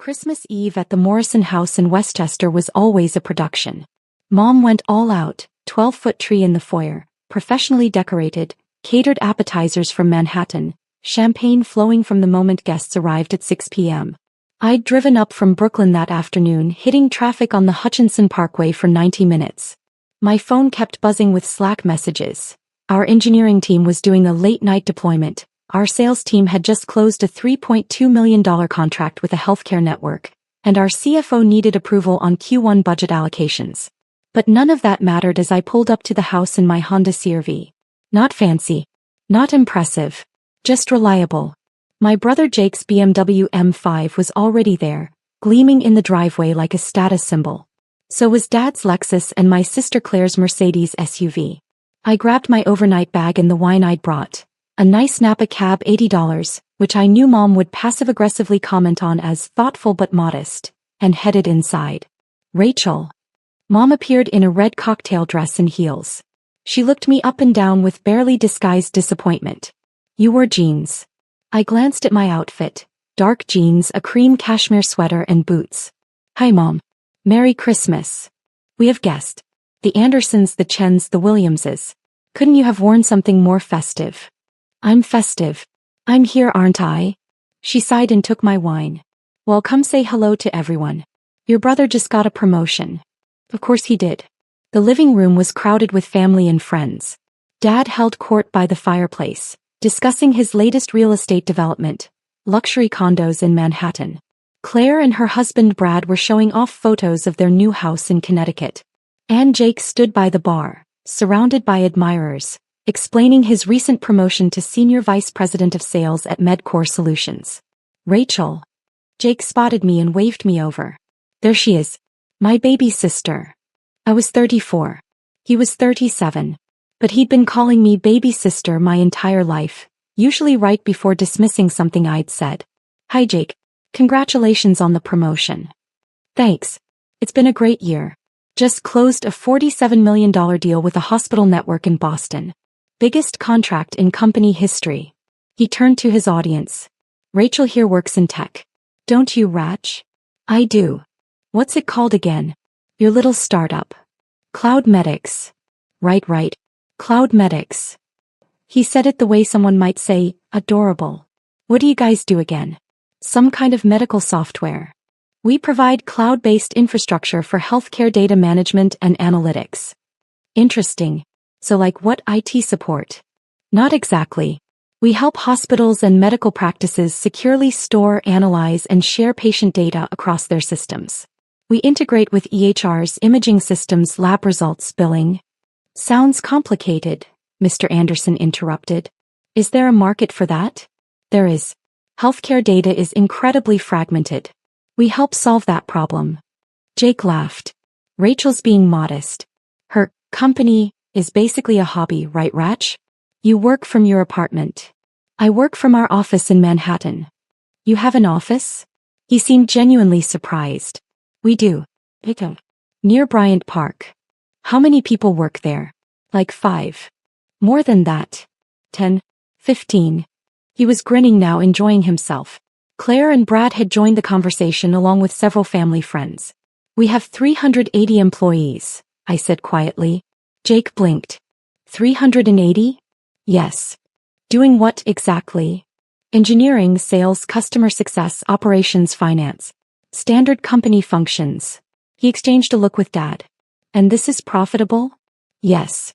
Christmas Eve at the Morrison House in Westchester was always a production. Mom went all out, 12-foot tree in the foyer, professionally decorated, catered appetizers from Manhattan, champagne flowing from the moment guests arrived at 6 p.m. I'd driven up from Brooklyn that afternoon, hitting traffic on the Hutchinson Parkway for 90 minutes. My phone kept buzzing with Slack messages. Our engineering team was doing a late-night deployment. Our sales team had just closed a $3.2 million contract with a healthcare network, and our CFO needed approval on Q1 budget allocations. But none of that mattered as I pulled up to the house in my Honda CR-V. Not fancy. Not impressive. Just reliable. My brother Jake's BMW M5 was already there, gleaming in the driveway like a status symbol. So was Dad's Lexus and my sister Claire's Mercedes SUV. I grabbed my overnight bag and the wine I'd brought. A nice Napa cab, $80, which I knew Mom would passive-aggressively comment on as thoughtful but modest, and headed inside. Rachel. Mom appeared in a red cocktail dress and heels. She looked me up and down with barely disguised disappointment. You wore jeans. I glanced at my outfit. Dark jeans, a cream cashmere sweater and boots. Hi Mom. Merry Christmas. We have guests. The Andersons, the Chens, the Williamses. Couldn't you have worn something more festive? I'm festive. I'm here, aren't I? She sighed and took my wine. Well, come say hello to everyone. Your brother just got a promotion. Of course he did. The living room was crowded with family and friends. Dad held court by the fireplace, discussing his latest real estate development, luxury condos in Manhattan. Claire and her husband Brad were showing off photos of their new house in Connecticut. And Jake stood by the bar, surrounded by admirers, explaining his recent promotion to Senior Vice President of Sales at MedCore Solutions. Rachel. Jake spotted me and waved me over. There she is. My baby sister. I was 34. He was 37. But he'd been calling me baby sister my entire life, usually right before dismissing something I'd said. Hi Jake. Congratulations on the promotion. Thanks. It's been a great year. Just closed a $47 million deal with a hospital network in Boston. Biggest contract in company history. He turned to his audience. Rachel here works in tech. Don't you, Rach? I do. What's it called again? Your little startup. Cloud Medics. Right. Cloud Medics. He said it the way someone might say, adorable. What do you guys do again? Some kind of medical software. We provide cloud-based infrastructure for healthcare data management and analytics. Interesting. So like what IT support? Not exactly. We help hospitals and medical practices securely store, analyze, and share patient data across their systems. We integrate with EHRs, imaging systems, lab results, billing. Sounds complicated, Mr. Anderson interrupted. Is there a market for that? There is. Healthcare data is incredibly fragmented. We help solve that problem. Jake laughed. Rachel's being modest. Her company is basically a hobby, right, Rach? You work from your apartment. I work from our office in Manhattan. You have an office? He seemed genuinely surprised. We do. Near Bryant Park. How many people work there? Like 5. More than that. 10. 15. He was grinning now, enjoying himself. Claire and Brad had joined the conversation along with several family friends. We have 380 employees, I said quietly. Jake blinked. 380? Yes. Doing what exactly? Engineering, sales, customer success, operations, finance. Standard company functions. He exchanged a look with Dad. And this is profitable? Yes.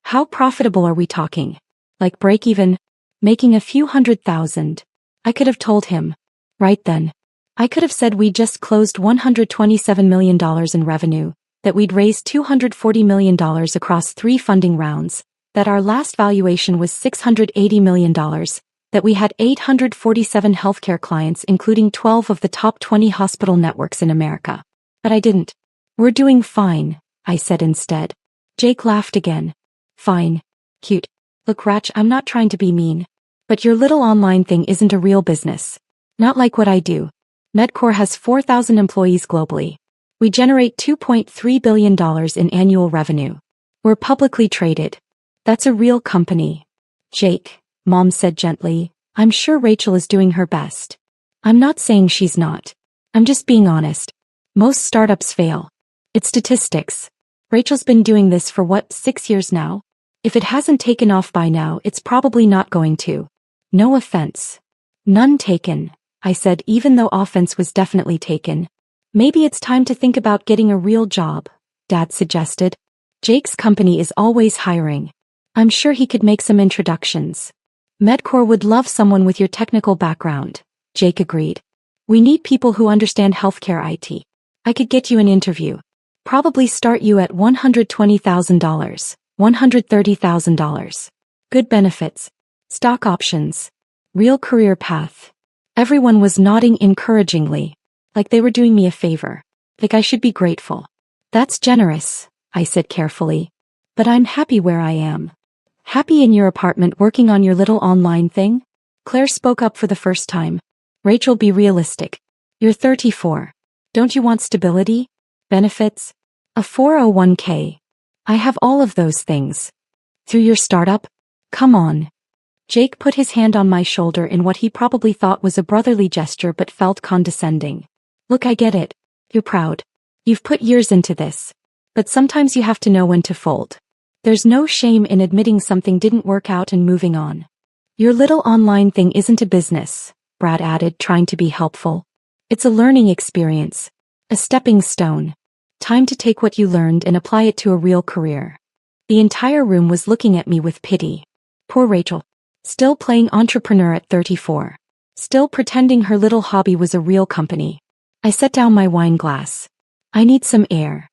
How profitable are we talking? Like break even? Making a few $100,000. I could have told him. Right then. I could have said we just closed $127 million in revenue, that we'd raised $240 million across 3 funding rounds, that our last valuation was $680 million, that we had 847 healthcare clients including 12 of the top 20 hospital networks in America. But I didn't. We're doing fine, I said instead. Jake laughed again. Fine. Cute. Look, Rach, I'm not trying to be mean. But your little online thing isn't a real business. Not like what I do. MedCore has 4,000 employees globally. We generate $2.3 billion in annual revenue. We're publicly traded. That's a real company. Jake, Mom said gently, I'm sure Rachel is doing her best. I'm not saying she's not. I'm just being honest. Most startups fail. It's statistics. Rachel's been doing this for 6 years now? If it hasn't taken off by now, it's probably not going to. No offense. None taken, I said, even though offense was definitely taken. Maybe it's time to think about getting a real job, Dad suggested. Jake's company is always hiring. I'm sure he could make some introductions. Medcore would love someone with your technical background, Jake agreed. We need people who understand healthcare IT. I could get you an interview. Probably start you at $120,000, $130,000. Good benefits. Stock options. Real career path. Everyone was nodding encouragingly, like they were doing me a favor. Like I should be grateful. That's generous, I said carefully. But I'm happy where I am. Happy in your apartment working on your little online thing? Claire spoke up for the first time. Rachel, be realistic. You're 34. Don't you want stability? Benefits? A 401k? I have all of those things. Through your startup? Come on. Jake put his hand on my shoulder in what he probably thought was a brotherly gesture but felt condescending. Look, I get it. You're proud. You've put years into this. But sometimes you have to know when to fold. There's no shame in admitting something didn't work out and moving on. Your little online thing isn't a business, Brad added, trying to be helpful. It's a learning experience. A stepping stone. Time to take what you learned and apply it to a real career. The entire room was looking at me with pity. Poor Rachel. Still playing entrepreneur at 34. Still pretending her little hobby was a real company. I set down my wine glass. I need some air.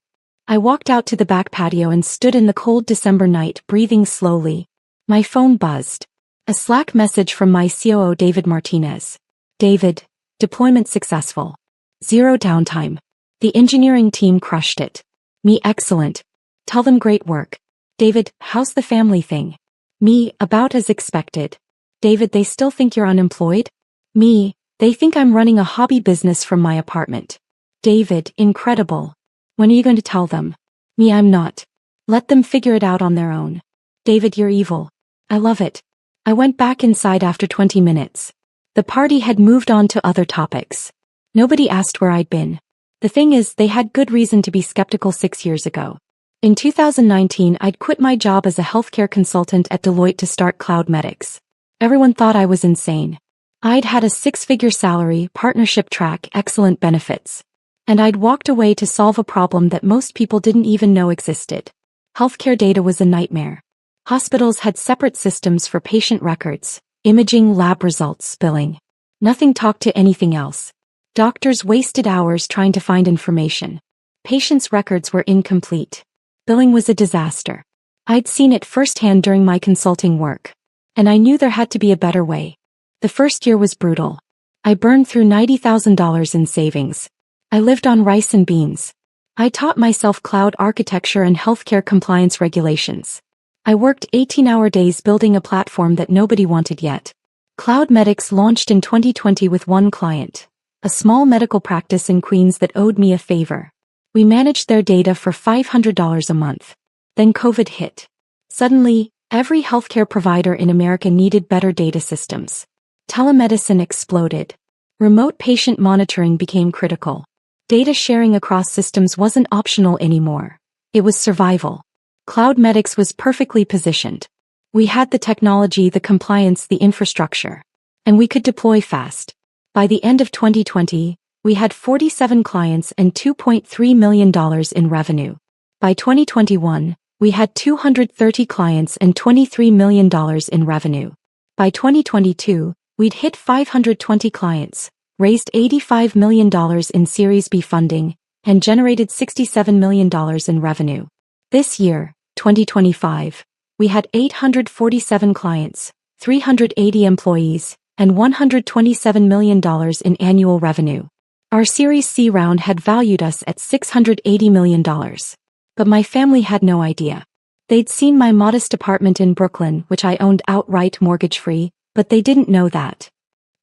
I walked out to the back patio and stood in the cold December night, breathing slowly. My phone buzzed. A Slack message from my COO David Martinez. David, deployment successful. 0 downtime. The engineering team crushed it. Me, excellent. Tell them great work. David, how's the family thing? Me, about as expected. David, they still think you're unemployed? Me, they think I'm running a hobby business from my apartment. David, incredible. When are you going to tell them? Me, I'm not. Let them figure it out on their own. David, you're evil. I love it. I went back inside after 20 minutes. The party had moved on to other topics. Nobody asked where I'd been. The thing is, they had good reason to be skeptical 6 years ago. In 2019, I'd quit my job as a healthcare consultant at Deloitte to start CloudMedix. Everyone thought I was insane. I'd had a 6-figure salary, partnership track, excellent benefits. And I'd walked away to solve a problem that most people didn't even know existed. Healthcare data was a nightmare. Hospitals had separate systems for patient records, imaging, lab results, billing. Nothing talked to anything else. Doctors wasted hours trying to find information. Patients' records were incomplete. Billing was a disaster. I'd seen it firsthand during my consulting work. And I knew there had to be a better way. The first year was brutal. I burned through $90,000 in savings. I lived on rice and beans. I taught myself cloud architecture and healthcare compliance regulations. I worked 18-hour days building a platform that nobody wanted yet. CloudMedix launched in 2020 with one client, a small medical practice in Queens that owed me a favor. We managed their data for $500 a month. Then COVID hit. Suddenly, every healthcare provider in America needed better data systems. Telemedicine exploded. Remote patient monitoring became critical. Data sharing across systems wasn't optional anymore. It was survival. CloudMedix was perfectly positioned. We had the technology, the compliance, the infrastructure. And we could deploy fast. By the end of 2020, we had 47 clients and $2.3 million in revenue. By 2021, we had 230 clients and $23 million in revenue. By 2022, we'd hit 520 clients, raised $85 million in Series B funding, and generated $67 million in revenue. This year, 2025, we had 847 clients, 380 employees, and $127 million in annual revenue. Our Series C round had valued us at $680 million. But my family had no idea. They'd seen my modest apartment in Brooklyn, which I owned outright mortgage-free, but they didn't know that.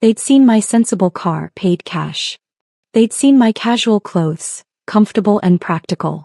They'd seen my sensible car, paid cash. They'd seen my casual clothes, comfortable and practical.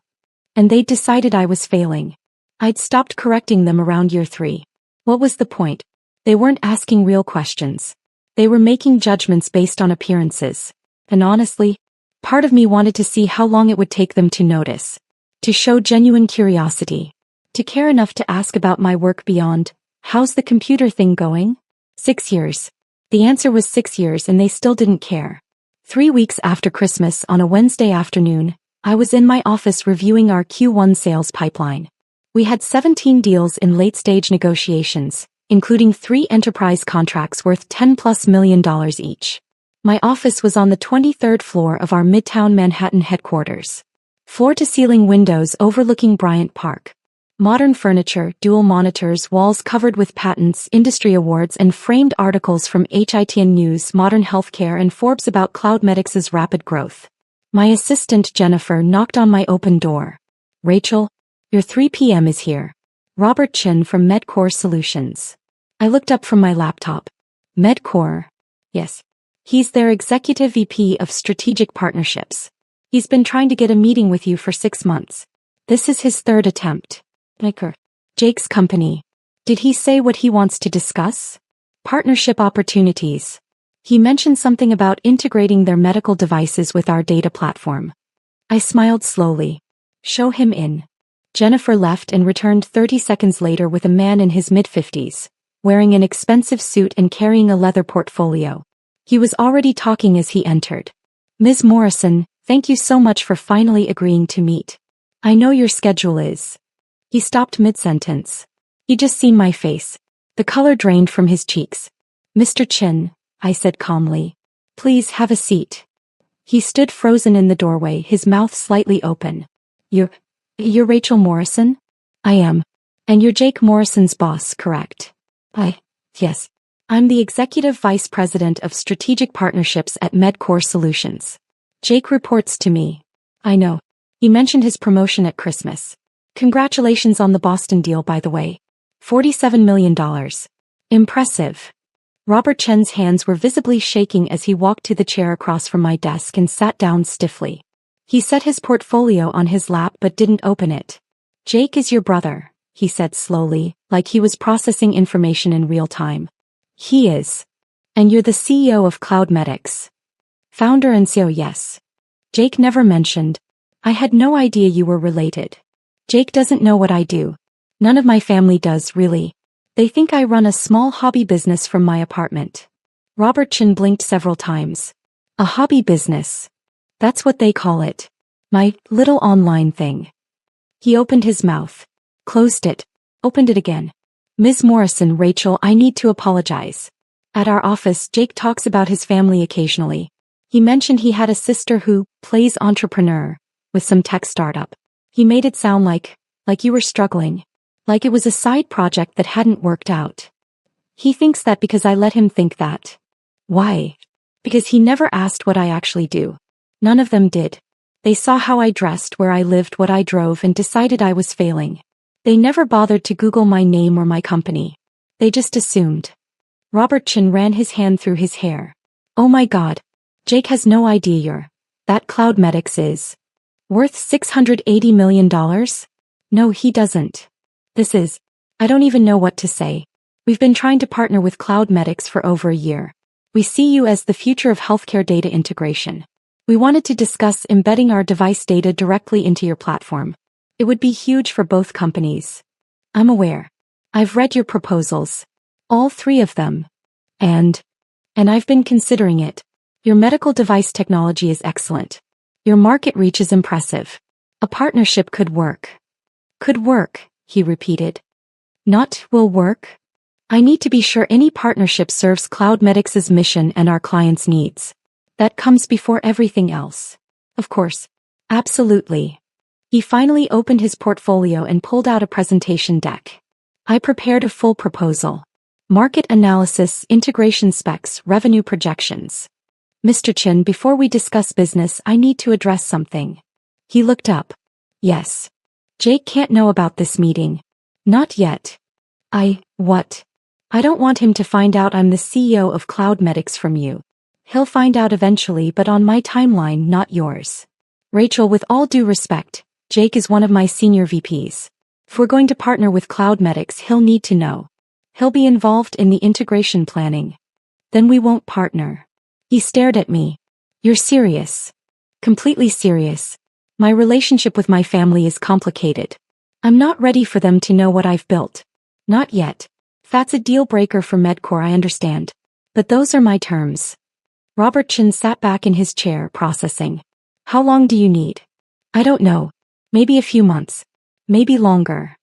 And they'd decided I was failing. I'd stopped correcting them around year 3. What was the point? They weren't asking real questions. They were making judgments based on appearances. And honestly, Part of me wanted to see how long it would take them to notice, to show genuine curiosity, to care enough to ask about my work beyond, how's the computer thing going? 6 years. The answer was 6 years and they still didn't care. 3 weeks after Christmas on a Wednesday afternoon, I was in my office reviewing our Q1 sales pipeline. We had 17 deals in late-stage negotiations, including 3 enterprise contracts worth $10+ million each. My office was on the 23rd floor of our Midtown Manhattan headquarters. Floor-to-ceiling windows overlooking Bryant Park. Modern furniture, dual monitors, walls covered with patents, industry awards and framed articles from HITN News, Modern Healthcare and Forbes about CloudMedix's rapid growth. My assistant Jennifer knocked on my open door. Rachel, your 3 p.m. is here. Robert Chin from MedCore Solutions. I looked up from my laptop. MedCore? Yes. He's their executive VP of strategic partnerships. He's been trying to get a meeting with you for 6 months. This is his 3rd attempt. Jake's company. Did he say what he wants to discuss? Partnership opportunities. He mentioned something about integrating their medical devices with our data platform. I smiled slowly. Show him in. Jennifer left and returned 30 seconds later with a man in his mid-50s, wearing an expensive suit and carrying a leather portfolio. He was already talking as he entered. Ms. Morrison, thank you so much for finally agreeing to meet. I know your schedule is. He stopped mid-sentence. He'd just seen my face. The color drained from his cheeks. Mr. Chin, I said calmly. Please have a seat. He stood frozen in the doorway, his mouth slightly open. You're Rachel Morrison? I am. And you're Jake Morrison's boss, correct? Yes. I'm the Executive Vice President of Strategic Partnerships at MedCore Solutions. Jake reports to me. I know. He mentioned his promotion at Christmas. Congratulations on the Boston deal, by the way. $47 million. Impressive. Robert Chen's hands were visibly shaking as he walked to the chair across from my desk and sat down stiffly. He set his portfolio on his lap but didn't open it. Jake is your brother, he said slowly, like he was processing information in real time. He is. And you're the CEO of CloudMedix. Founder and CEO, yes. Jake never mentioned. I had no idea you were related. Jake doesn't know what I do. None of my family does, really. They think I run a small hobby business from my apartment. Robert Chin blinked several times. A hobby business. That's what they call it. My little online thing. He opened his mouth. Closed it. Opened it again. Ms. Morrison, Rachel, I need to apologize. At our office, Jake talks about his family occasionally. He mentioned he had a sister who plays entrepreneur with some tech startup. He made it sound like you were struggling. Like it was a side project that hadn't worked out. He thinks that because I let him think that. Why? Because he never asked what I actually do. None of them did. They saw how I dressed, where I lived, what I drove, and decided I was failing. They never bothered to Google my name or my company. They just assumed. Robert Chin ran his hand through his hair. Oh my God. Jake has no idea that CloudMedix is worth $680 million? No, he doesn't. I don't even know what to say. We've been trying to partner with CloudMedix for over a year. We see you as the future of healthcare data integration. We wanted to discuss embedding our device data directly into your platform. It would be huge for both companies. I'm aware. I've read your proposals. All 3 of them. And I've been considering it. Your medical device technology is excellent. Your market reach is impressive. A partnership could work. Could work, he repeated. Not will work. I need to be sure any partnership serves CloudMedix's mission and our clients' needs. That comes before everything else. Of course. Absolutely. He finally opened his portfolio and pulled out a presentation deck. I prepared a full proposal. Market analysis, integration specs, revenue projections. Mr. Chin, before we discuss business, I need to address something. He looked up. Yes. Jake can't know about this meeting. Not yet. What? I don't want him to find out I'm the CEO of CloudMedix from you. He'll find out eventually, but on my timeline, not yours. Rachel, with all due respect, Jake is one of my senior VPs. If we're going to partner with CloudMedix, he'll need to know. He'll be involved in the integration planning. Then we won't partner. He stared at me. You're serious? Completely serious. My relationship with my family is complicated. I'm not ready for them to know what I've built. Not yet. That's a deal breaker for Medcore, I understand. But those are my terms. Robert Chen sat back in his chair, processing. How long do you need? I don't know. Maybe a few months. Maybe longer.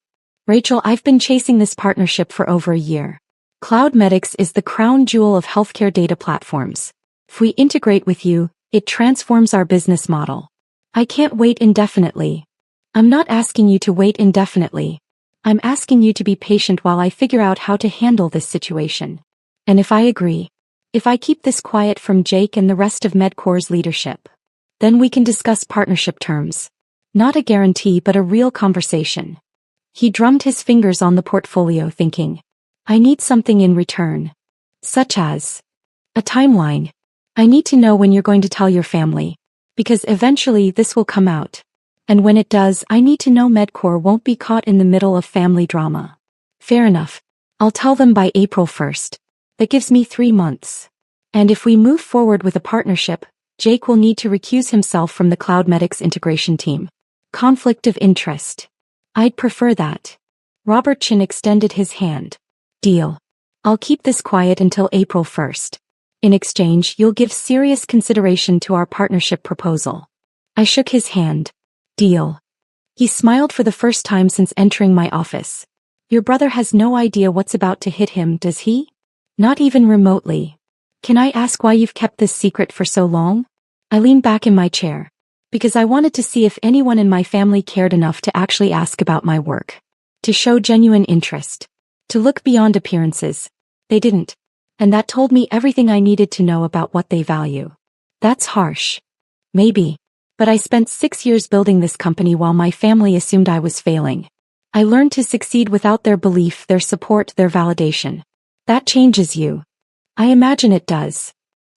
Rachel, I've been chasing this partnership for over a year. CloudMedix is the crown jewel of healthcare data platforms. If we integrate with you, it transforms our business model. I can't wait indefinitely. I'm not asking you to wait indefinitely. I'm asking you to be patient while I figure out how to handle this situation. And if I agree, if I keep this quiet from Jake and the rest of Medcore's leadership, then we can discuss partnership terms. Not a guarantee but a real conversation. He drummed his fingers on the portfolio, thinking, I need something in return. Such as a timeline. I need to know when you're going to tell your family, because eventually this will come out. And when it does, I need to know Medcore won't be caught in the middle of family drama. Fair enough. I'll tell them by April 1st. That gives me 3 months. And if we move forward with a partnership, Jake will need to recuse himself from the CloudMedix integration team. Conflict of interest. I'd prefer that. Robert Chen extended his hand. Deal. I'll keep this quiet until April 1st. In exchange, you'll give serious consideration to our partnership proposal. I shook his hand. Deal. He smiled for the first time since entering my office. Your brother has no idea what's about to hit him, does he? Not even remotely. Can I ask why you've kept this secret for so long? I leaned back in my chair. Because I wanted to see if anyone in my family cared enough to actually ask about my work. To show genuine interest. To look beyond appearances. They didn't. And that told me everything I needed to know about what they value. That's harsh. Maybe. But I spent 6 years building this company while my family assumed I was failing. I learned to succeed without their belief, their support, their validation. That changes you. I imagine it does.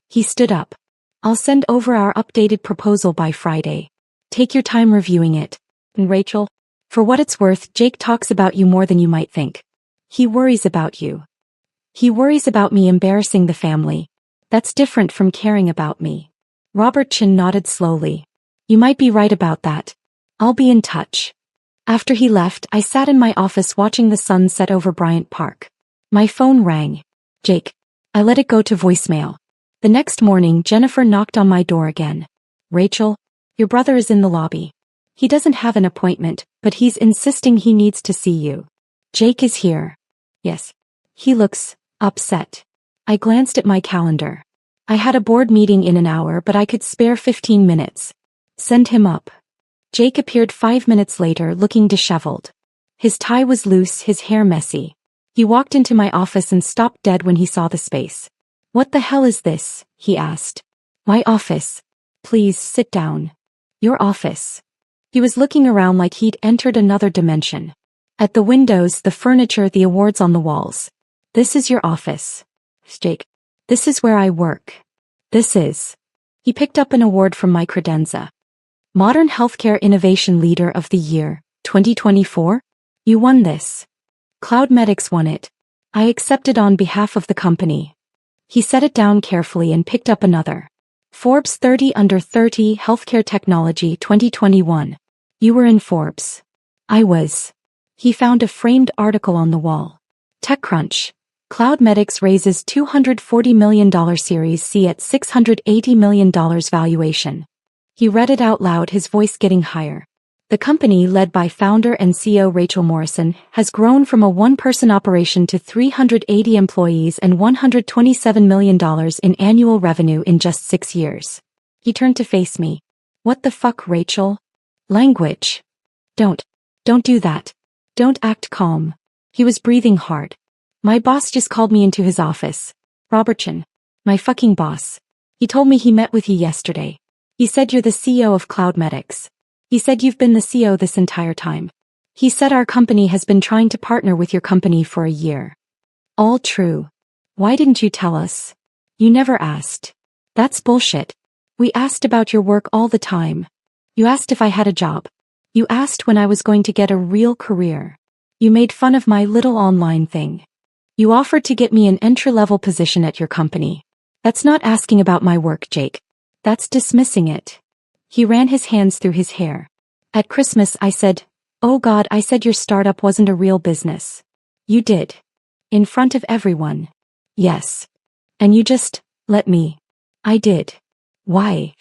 He stood up. I'll send over our updated proposal by Friday. Take your time reviewing it. And Rachel, for what it's worth, Jake talks about you more than you might think. He worries about you. He worries about me embarrassing the family. That's different from caring about me. Robert Chen nodded slowly. You might be right about that. I'll be in touch. After he left, I sat in my office watching the sun set over Bryant Park. My phone rang. Jake. I let it go to voicemail. The next morning, Jennifer knocked on my door again. Rachel, your brother is in the lobby. He doesn't have an appointment, but he's insisting he needs to see you. Jake is here. Yes. He looks upset. I glanced at my calendar. I had a board meeting in an hour, but I could spare 15 minutes. Send him up. Jake appeared 5 minutes later, looking disheveled. His tie was loose, his hair messy. He walked into my office and stopped dead when he saw the space. What the hell is this? He asked. My office. Please sit down. Your office. He was looking around like he'd entered another dimension. At the windows, the furniture, the awards on the walls. This is your office. Jake. This is where I work. This is. He picked up an award from my credenza. Modern Healthcare Innovation Leader of the Year, 2024? You won this. CloudMedix won it. I accepted on behalf of the company. He set it down carefully and picked up another. Forbes 30 Under 30 Healthcare Technology 2021. You were in Forbes. I was. He found a framed article on the wall. TechCrunch. CloudMedix raises $240 million Series C at $680 million valuation. He read it out loud, his voice getting higher. The company, led by founder and CEO Rachel Morrison, has grown from a one-person operation to 380 employees and $127 million in annual revenue in just 6 years. He turned to face me. What the fuck, Rachel? Language. Don't do that. Don't act calm. He was breathing hard. My boss just called me into his office. Robert Chen. My fucking boss. He told me he met with you yesterday. He said you're the CEO of CloudMedix. He said you've been the CEO this entire time. He said our company has been trying to partner with your company for a year. All true. Why didn't you tell us? You never asked. That's bullshit. We asked about your work all the time. You asked if I had a job. You asked when I was going to get a real career. You made fun of my little online thing. You offered to get me an entry-level position at your company. That's not asking about my work, Jake. That's dismissing it. He ran his hands through his hair. At Christmas I said, "Oh God, I said your startup wasn't a real business." "You did. In front of everyone." "Yes. And you just let me." "I did." "Why?"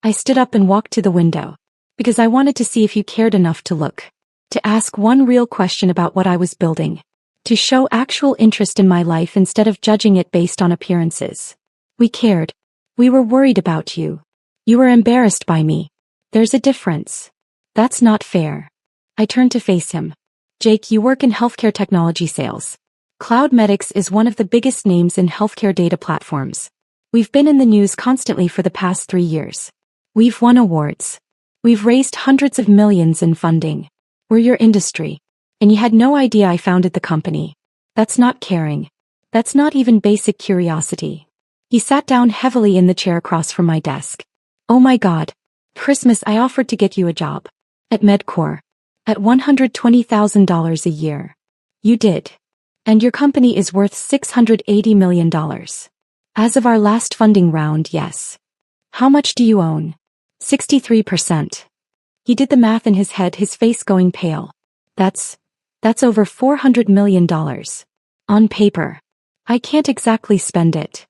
I stood up and walked to the window. "Because I wanted to see if you cared enough to look. To ask one real question about what I was building. To show actual interest in my life instead of judging it based on appearances. We cared. We were worried about you. You were embarrassed by me. There's a difference. That's not fair." I turned to face him. "Jake, you work in healthcare technology sales. CloudMedix is one of the biggest names in healthcare data platforms. We've been in the news constantly for the past 3 years. We've won awards. We've raised hundreds of millions in funding. We're your industry. And you had no idea I founded the company. That's not caring. That's not even basic curiosity." He sat down heavily in the chair across from my desk. "Oh my God. Christmas, I offered to get you a job. At Medcore. At $120,000 a year. You did. And your company is worth $680 million. As of our last funding round, yes. How much do you own?" 63%. He did the math in his head, his face going pale. That's over $400 million. On paper. I can't exactly spend it.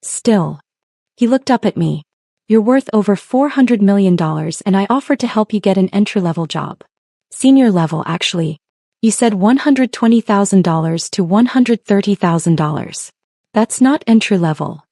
Still. He looked up at me. "You're worth over $400 million and I offered to help you get an entry-level job. Senior level, actually. You said $120,000 to $130,000. That's not entry-level.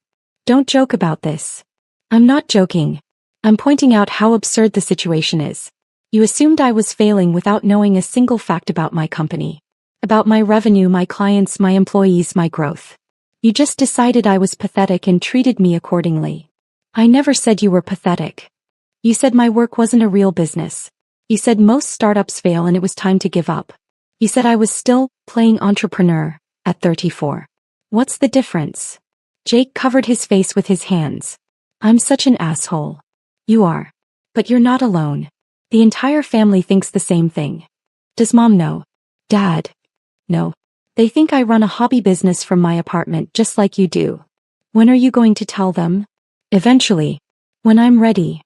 Don't joke about this." "I'm not joking. I'm pointing out how absurd the situation is. You assumed I was failing without knowing a single fact about my company. About my revenue, my clients, my employees, my growth. You just decided I was pathetic and treated me accordingly." "I never said you were pathetic. You said my work wasn't a real business. You said most startups fail and it was time to give up. You said I was still playing entrepreneur at 34. What's the difference?" Jake covered his face with his hands. "I'm such an asshole." "You are. But you're not alone. The entire family thinks the same thing." "Does Mom know?" "Dad?" "No. They think I run a hobby business from my apartment just like you do." "When are you going to tell them?" "Eventually. When I'm ready."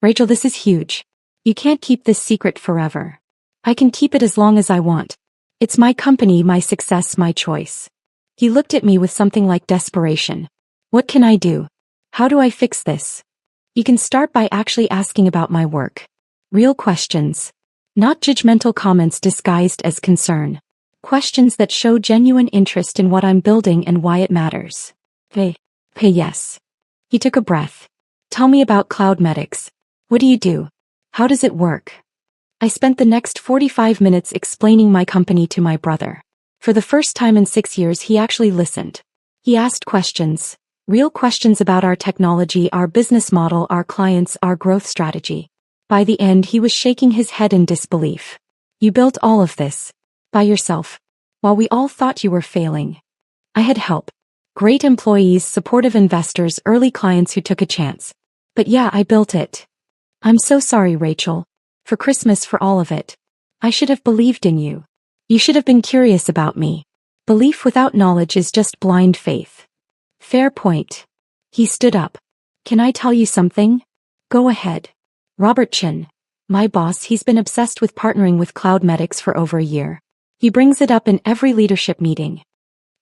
"Rachel, this is huge. You can't keep this secret forever." "I can keep it as long as I want. It's my company, my success, my choice." He looked at me with something like desperation. "What can I do? How do I fix this?" "You can start by actually asking about my work. Real questions. Not judgmental comments disguised as concern. Questions that show genuine interest in what I'm building and why it matters." Yes. He took a breath. "Tell me about CloudMedix. What do you do? How does it work?" I spent the next 45 minutes explaining my company to my brother. For the first time in 6 years, he actually listened. He asked questions. Real questions about our technology, our business model, our clients, our growth strategy. By the end, he was shaking his head in disbelief. "You built all of this. By yourself. While we all thought you were failing." "I had help. Great employees, supportive investors, early clients who took a chance. But yeah, I built it." "I'm so sorry, Rachel. For Christmas, for all of it. I should have believed in you. You should have been curious about me. Belief without knowledge is just blind faith." "Fair point." He stood up. "Can I tell you something?" "Go ahead." Robert Chin. My boss, he's been obsessed with partnering with CloudMedix for over a year. He brings it up in every leadership meeting.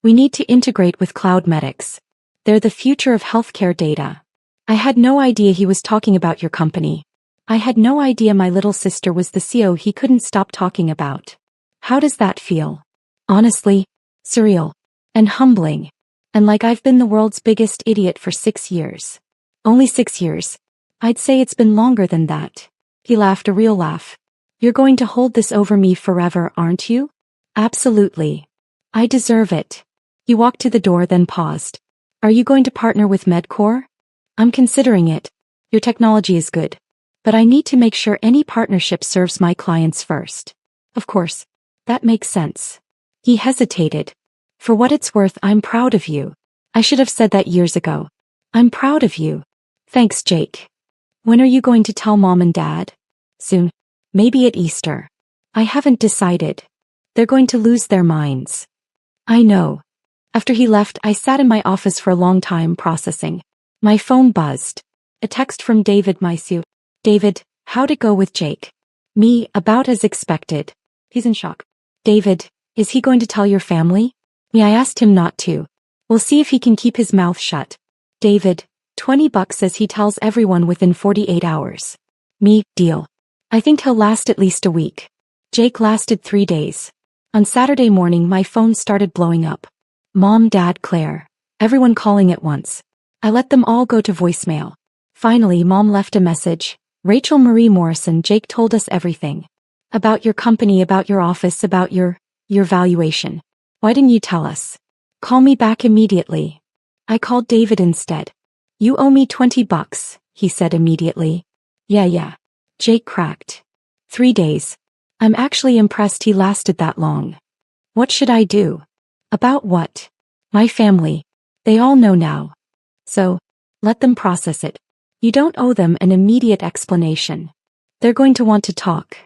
We need to integrate with CloudMedix. They're the future of healthcare data. I had no idea he was talking about your company. I had no idea my little sister was the CEO he couldn't stop talking about. How does that feel? Honestly, surreal. And humbling. And like I've been the world's biggest idiot for 6 years. Only 6 years. I'd say it's been longer than that. He laughed, a real laugh. "You're going to hold this over me forever, aren't you?" "Absolutely. I deserve it." He walked to the door, then paused. "Are you going to partner with Medcore?" "I'm considering it. Your technology is good. But I need to make sure any partnership serves my clients first." "Of course. That makes sense." He hesitated. "For what it's worth, I'm proud of you. I should have said that years ago. I'm proud of you." "Thanks, Jake." "When are you going to tell Mom and Dad?" "Soon. Maybe at Easter." "I haven't decided. They're going to lose their minds." "I know." After he left, I sat in my office for a long time processing. My phone buzzed. A text from David, my CEO. David, how'd it go with Jake? Me, about as expected. He's in shock. David, is he going to tell your family? Me, I asked him not to. We'll see if he can keep his mouth shut. David, $20 says he tells everyone within 48 hours. Me, deal. I think he'll last at least a week. Jake lasted 3 days. On Saturday morning my phone started blowing up. Mom, Dad, Claire. Everyone calling at once. I let them all go to voicemail. Finally Mom left a message. Rachel Marie Morrison, Jake told us everything. About your company, about your office, about your valuation. Why didn't you tell us? Call me back immediately. I called David instead. You owe me $20, he said immediately. Yeah. Jake cracked. 3 days. I'm actually impressed he lasted that long. What should I do? About what? My family. They all know now. So, let them process it. You don't owe them an immediate explanation. They're going to want to talk.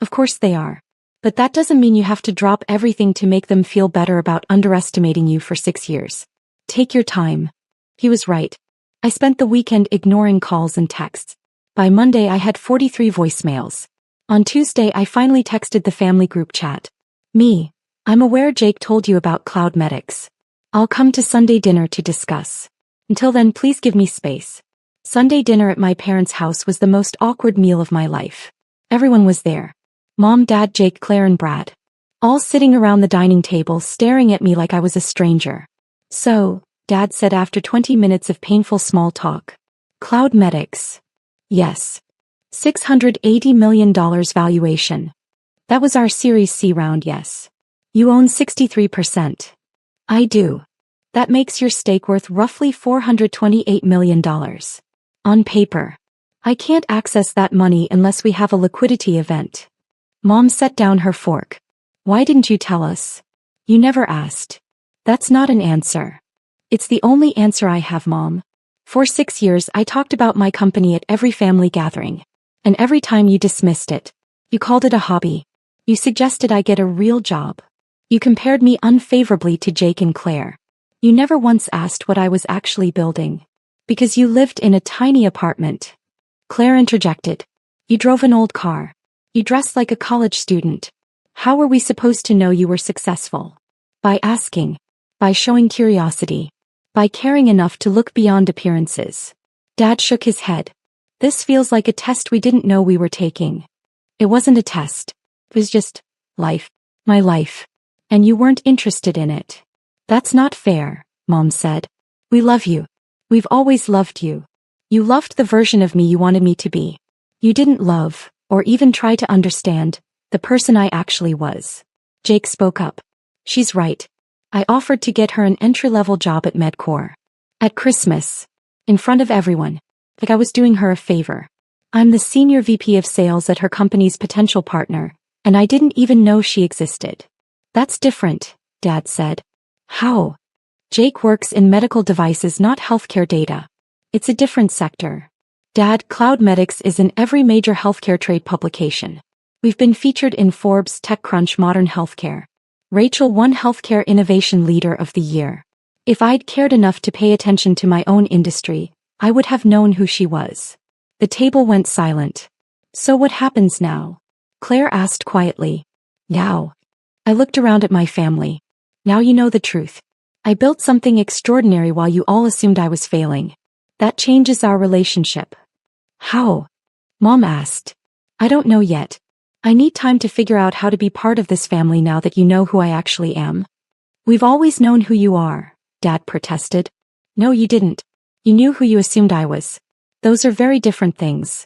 Of course they are. But that doesn't mean you have to drop everything to make them feel better about underestimating you for 6 years. Take your time. He was right. I spent the weekend ignoring calls and texts. By Monday I had 43 voicemails. On Tuesday I finally texted the family group chat. Me, I'm aware Jake told you about Cloudmedix. I'll come to Sunday dinner to discuss. Until then please give me space. Sunday dinner at my parents' house was the most awkward meal of my life. Everyone was there. Mom, Dad, Jake, Claire and Brad. All sitting around the dining table staring at me like I was a stranger. So, Dad said after 20 minutes of painful small talk. Cloudmedix. Yes. $680 million valuation. That was our Series C round, yes. You own 63%. I do. That makes your stake worth roughly $428 million. On paper. I can't access that money unless we have a liquidity event. Mom set down her fork. Why didn't you tell us? You never asked. That's not an answer. It's the only answer I have, Mom. For 6 years I talked about my company at every family gathering. And every time you dismissed it. You called it a hobby. You suggested I get a real job. You compared me unfavorably to Jake and Claire. You never once asked what I was actually building. Because you lived in a tiny apartment. Claire interjected. You drove an old car. You dressed like a college student. How were we supposed to know you were successful? By asking. By showing curiosity. By caring enough to look beyond appearances. Dad shook his head. This feels like a test we didn't know we were taking. It wasn't a test. It was just life. My life. And you weren't interested in it. That's not fair, Mom said. We love you. We've always loved you. You loved the version of me you wanted me to be. You didn't love, or even try to understand, the person I actually was. Jake spoke up. She's right. I offered to get her an entry-level job at MedCore. At Christmas. In front of everyone. Like I was doing her a favor. I'm the senior VP of sales at her company's potential partner, and I didn't even know she existed. That's different, Dad said. How? Jake works in medical devices, not healthcare data. It's a different sector. Dad, Cloudmedix is in every major healthcare trade publication. We've been featured in Forbes, TechCrunch, Modern Healthcare. Rachel won Healthcare Innovation Leader of the Year. If I'd cared enough to pay attention to my own industry, I would have known who she was. The table went silent. So what happens now? Claire asked quietly. Now. I looked around at my family. Now you know the truth. I built something extraordinary while you all assumed I was failing. That changes our relationship. How? Mom asked. I don't know yet. I need time to figure out how to be part of this family now that you know who I actually am. We've always known who you are, Dad protested. No, you didn't. You knew who you assumed I was. Those are very different things.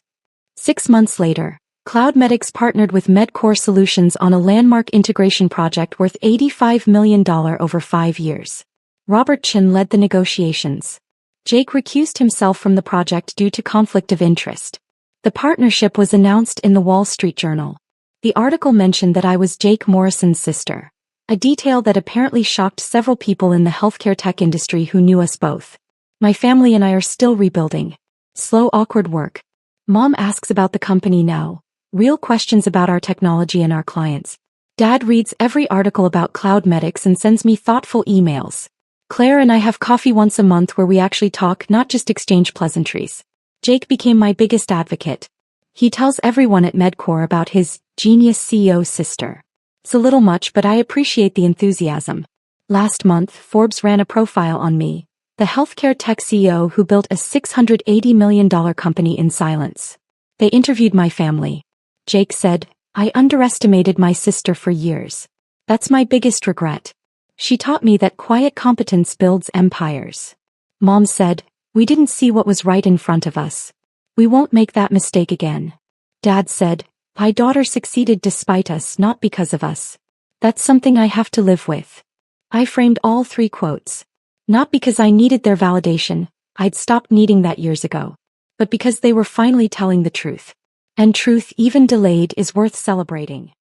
6 months later, Cloudmedix partnered with MedCore Solutions on a landmark integration project worth $85 million over 5 years. Robert Chin led the negotiations. Jake recused himself from the project due to conflict of interest. The partnership was announced in the Wall Street Journal. The article mentioned that I was Jake Morrison's sister. A detail that apparently shocked several people in the healthcare tech industry who knew us both. My family and I are still rebuilding. Slow, awkward work. Mom asks about the company now. Real questions about our technology and our clients. Dad reads every article about Cloudmedix and sends me thoughtful emails. Claire and I have coffee once a month where we actually talk, not just exchange pleasantries. Jake became my biggest advocate. He tells everyone at Medcore about his genius CEO sister. It's a little much, but I appreciate the enthusiasm. Last month, Forbes ran a profile on me, the healthcare tech CEO who built a $680 million company in silence. They interviewed my family. Jake said, I underestimated my sister for years. That's my biggest regret. She taught me that quiet competence builds empires. Mom said, we didn't see what was right in front of us. We won't make that mistake again. Dad said, my daughter succeeded despite us, not because of us. That's something I have to live with. I framed all 3 quotes. Not because I needed their validation, I'd stopped needing that years ago. But because they were finally telling the truth. And truth, even delayed, is worth celebrating.